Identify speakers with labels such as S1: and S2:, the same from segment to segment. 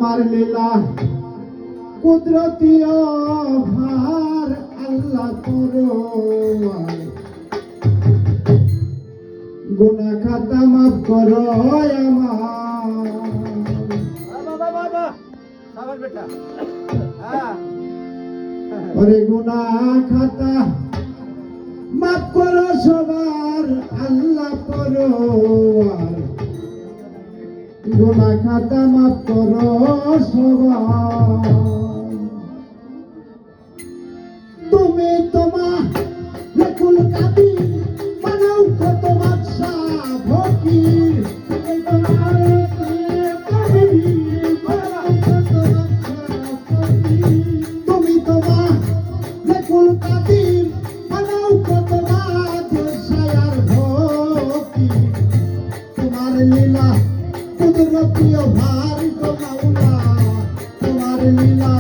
S1: তোমার লীলা কুদরতি ভার আল্লাহ পরোয়ার গুনাহ খাতা মাফ করো আমার ওরে গুনাহ খাতা মাফ করো সবার আল্লাহ পরোয়ার গুনাহ খাতা মাফ করো সবার তুমি তোমার লেকুল কাদির মানও কত বাদশাহ ফকির তুমি তোমার লেকুল কাদির মানও কত বাদশাহ আর ফকির তোমার লীলা কুদরতি ভার গো মাওলা তোমার লীলা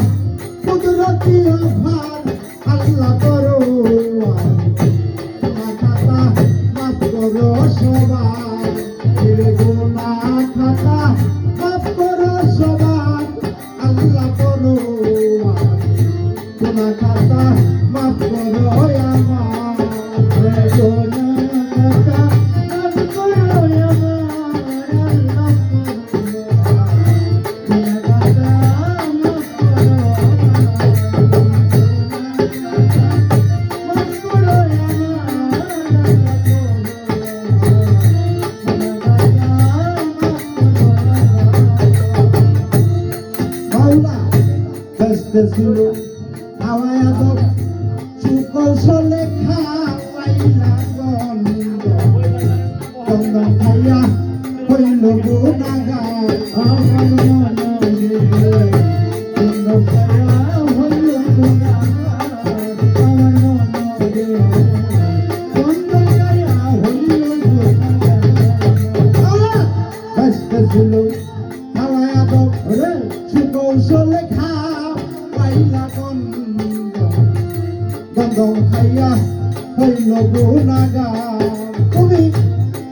S1: কুদরতি ভার আল্লাহ পরোয়ার গুনাহ খাতা মাফ করো সবার গুনাহ খাতা মাফ করো সবার আল্লাহ পরোয়ার গুনাহ খাতা মাফ করো আমার গুনাহ খাতা মাফ করো আমার ছিল হাওয়ায় আদব সুকৌশলে খাওয়াইলা চন্দন খাইয়া হইল গুনাহগার আমার মনে চন্দন খাইয়া হইল গুনাহগার আমার মনে চন্দন খাইয়া হইল গুনাহগার ব্যস্ত ছিল হাওয়ায় আদব সুকৌশলে গন্ধম খাইয়া হইল গুনাহগার তুমি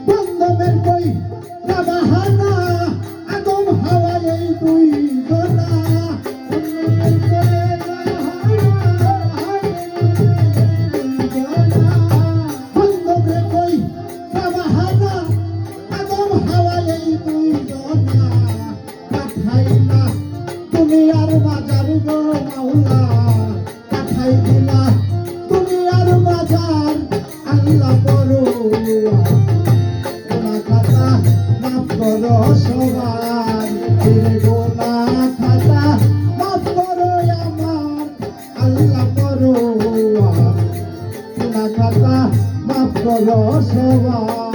S1: বন্ধমের কই না বাহানা আদম হাওয়া এই দুই জনা বন্ধমের কই না বাহানা আদম হাওয়া এই দুই জনা পাঠাইলা তুমি আর বাজার গো মাওলা পাঠাই দিলা তুমি আর বাজার আল্লাহ পরোয়ার গুনাহ খাতা মাফ করো সবার গুনাহ খাতা মাফ করো আমার আল্লাহ পরোয়ার গুনাহ খাতা মাফ করো সবার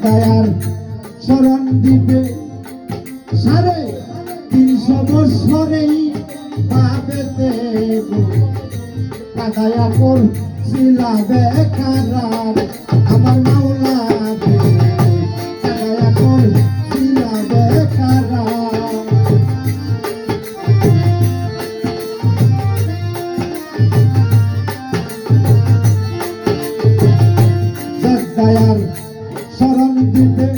S1: দয়ার শরণ দিবে 350 বছরেই পাবেতে কাদায়া করছিলা বেকারার আমার মাওলা কাদায়া করছিলা বেকারার দয়ার শরণ দিবে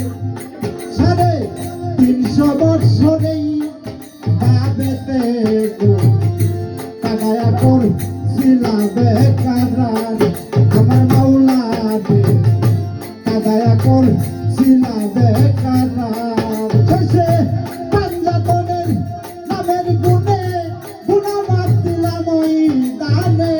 S1: 350 বছরেই পাবেতে কাদায়া করছিলা বেকারার আমার মাওলা কাদায়া করছিলা বেকারার শেষে পাঞ্জাতনের নামের গুণে গুনাহ মাফ দিলাম ওই দানে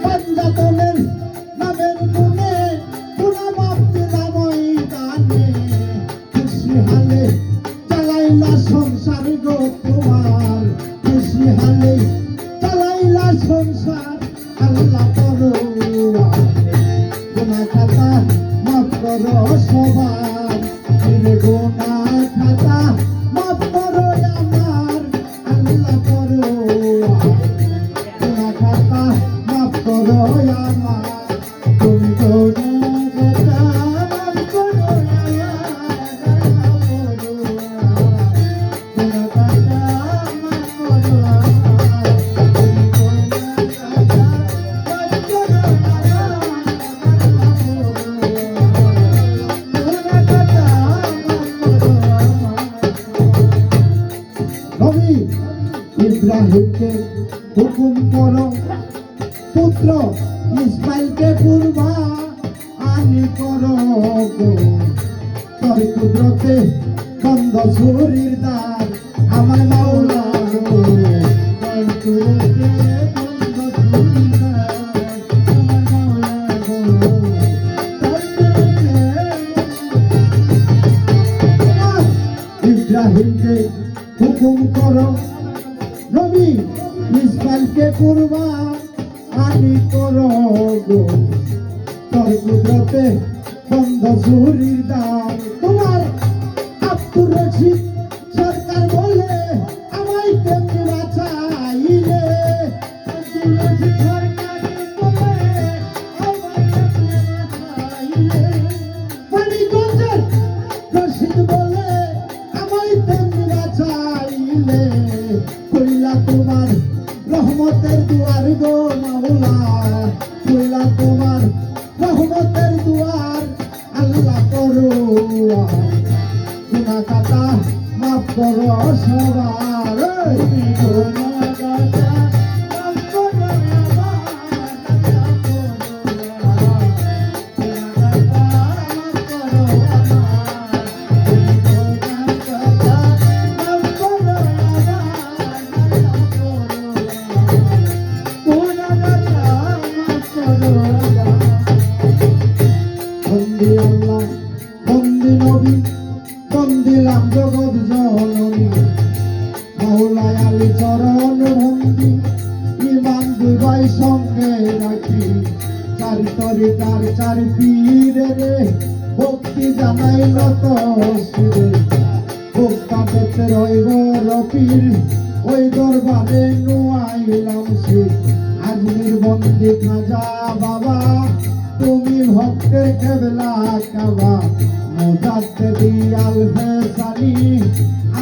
S1: পাঞ্জাতনের নামের গুণে গুনাহ মাফ দিলাম ওই দানে খুশি হালে চালাইলা সংসার গো তোমার খুশি হালে চালাইলা সংসার আল্লাহ পরোয়ার গুনাহ খাতা মাফ করো সবার গুনাহ খাতা মাফ করো আমার আল্লাহ ইব্রাহিমকে হুকুম করো পুত্র ইসমাইলকে কুরবা আনি করো গো। তোর কুদরতে বন্ধ ছুরির দ্বার আমার মাওলা গো। তোর কুদরতে বন্ধ ছুরির দ্বার আমার মাওলা গো। তোর কুদরতে ইব্রাহিমকে হুকুম করো নবী ইসমাইলকে কুরবা আনি করো গো। তোর কুদরতে বন্ধ ছুরির দ্বার তোমার আব্দুর রশিদ সরকার বলে আমায় তেমনি বাঁচাইলে। আব্দুর রশিদ সরকার বলে আমায় তেমনি বাঁচাইলে। মানিকগঞ্জের রশিদ বলে আমায় তেমনি বাঁচাইলে। কইলা তোমার রহমতের দুয়ার গো মাওলা, কইলা তোমার রহমতের দুয়ার আল্লাহ করো গুনাহ খাতা মাফ করো সবার। গুনাহ খাতা মাফ করো বন্দিলাম জগৎ জননী মাওলায় আলী চরণ বন্দি ইমান দুই ভাই সঙ্গে রাখি। চার তরিকার চার পীরে রে ভক্তি জানাই নত শিরে। ভক্তা পেতে রইব রপির ওই দরবারে নুয়াইলাম শির। আজমির বন্দি খাজা বাবা তুমি ভক্তের কেবলা কাবা। মোজাতে দিয়াল ফেসানি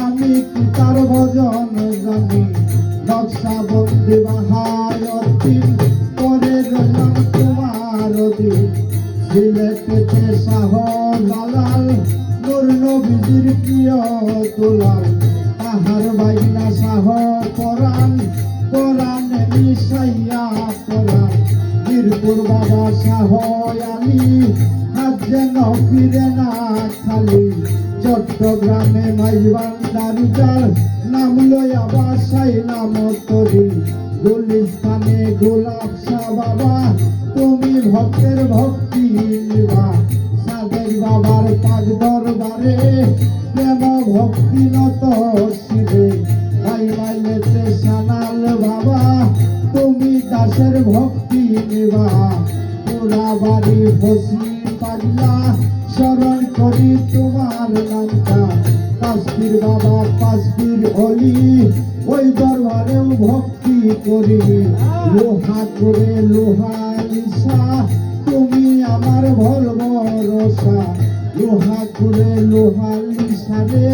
S1: আমি কি তার ভজন জানি। নকশা বন্দি বাহায়তিন করে রইলাম তোমার দিন। সিলেটেতে শাহ জালাল নূর নবীজির প্রিয় দুলাল। তাহার বাইনা শাহ পরাণ পরাণে মিশাইয়া পরাণ। মিরপুর বাবা শাহ আলী হাত যেন ফিরে না খালি। চট্টগ্রামে মাইবান্দারি জাল নাম লইয়া বাসাই নাম তরি। গুলিস্তানে গোলাপ শাহ বাবা তুমি ভক্তের ভক্তি নিবা। সাদের বাবার পাঁচ দরবারে প্রেম ভক্তি নত শিবে। ভাই মাইলেতে সানাল বাবা তুমি দাসের ভক্তি নিবা। পুরা বাড়ি বসি পাগলা স্মরণ করি তোমার নামটা। পাঁচপীর বাবা পাঁচপীর অলি ওই দরবারেও ভক্তি করি। লোহা করে লোহা নিশা তুমি আমার ভল ভরসা। লোহা করে লোহা নিশারে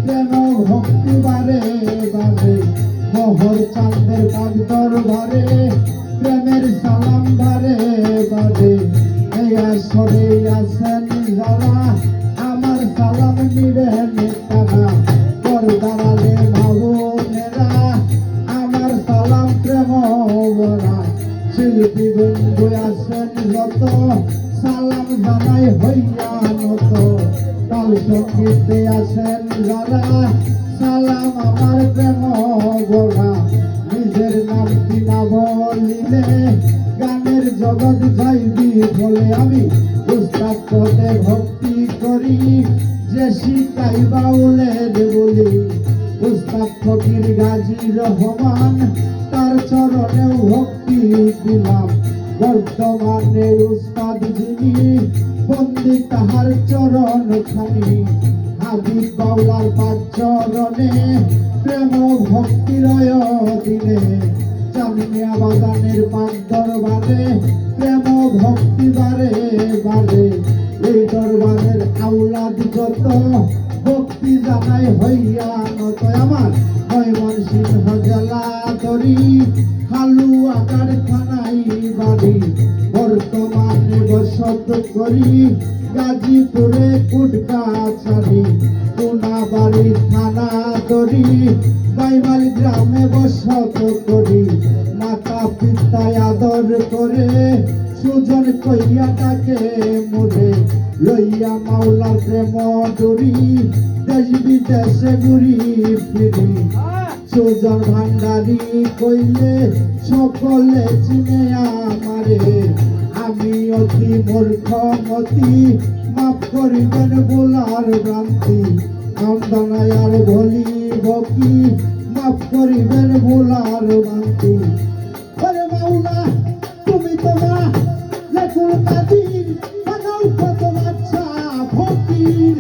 S1: প্রেম ভক্তি বারে বারে। মোহর চাঁদের পাক দরবারে প্রেমের সালাম বারে বারে। এই আসরে আছেন যারা আমার সালাম নিবেন তারা। পর দাঁড়ালে ভাবনেরা আমার সালাম প্রেম বরা। শিল্পী বন্ধু আছেন যত সালাম জানাই হইয়া নত। কাল সঙ্গীতে আছেন যারা সালাম আমার প্রেম বরা। নিজের নামটি না বলিলে গানের জগৎ যাইবি বলে। আমি উস্তাদ পদে ভক্তি করি যে শিকাই বাউলের বলি। উস্তাদ ফকির গাজী রহমান তার চরণেও ভক্তি দিলাম। বর্তমানে উস্তাদ যিনি বন্দি তাহার চরণ খানি। হাবিব বাউলার পাঁচ চরণে প্রেম ভক্তিরয় দিলে। জামিয়া বাগানের পাক দরবারে প্রেম ভক্তি বারে বারে এই দরবারের আওলাদ যত ভক্তি জানাই হইয়া নত আমার ময়মনসিংহ জেলা তরি হালুয়া কারখানাই বাড়ি বর্তমানে বসত করি গাজীপুরে কুটকাছাড়ি কোনাবাড়ি থানা তরি বাইমাল গ্রামে বসত করি মাতা পিতায় আদর করে সুজন কইয়া ডাকে মোরে লইয়া মাওলার প্রেম ডুরি দেশ বিদেশে ঘুরি ফিরি সুজন ভান্ডারি কইলে সকলে চিনে আমারে আমি অতি মূর্খমতি মাফ করিবেন বোলার ভ্রান্তি আমদানায় আর ভলি বকি মাফ করিবেন বোলার ভ্রান্তি ওরে মাওলা তুমি তোমা লেখুল কাদির বানাও কত বাচ্চা ফকির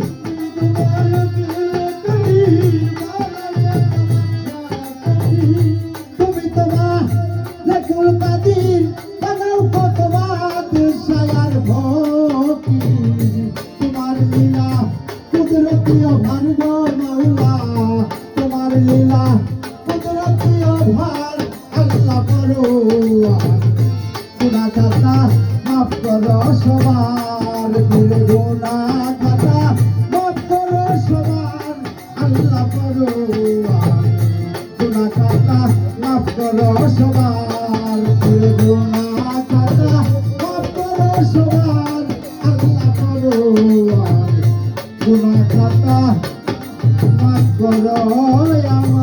S1: তুমি তোমা লেখুল কাদির বানাও কত বাদশায়ার ফকির তোমার লীলা কুদরতি অভার গো মাওলা তোমার লীলা কুদরতি অভার আল্লাহ পরোয়ার গুনাহ খাতা মাফ করো সবার ভুলে গুনাহ খাতা মাফ করো সবার আল্লাহ পরোয়ার গুনাহ খাতা মাফ করো সবার ভুলে গুনাহ খাতা মাফ করো সবার আল্লাহ পরোয়ার গুনাহ খাতা মাফ করো আমার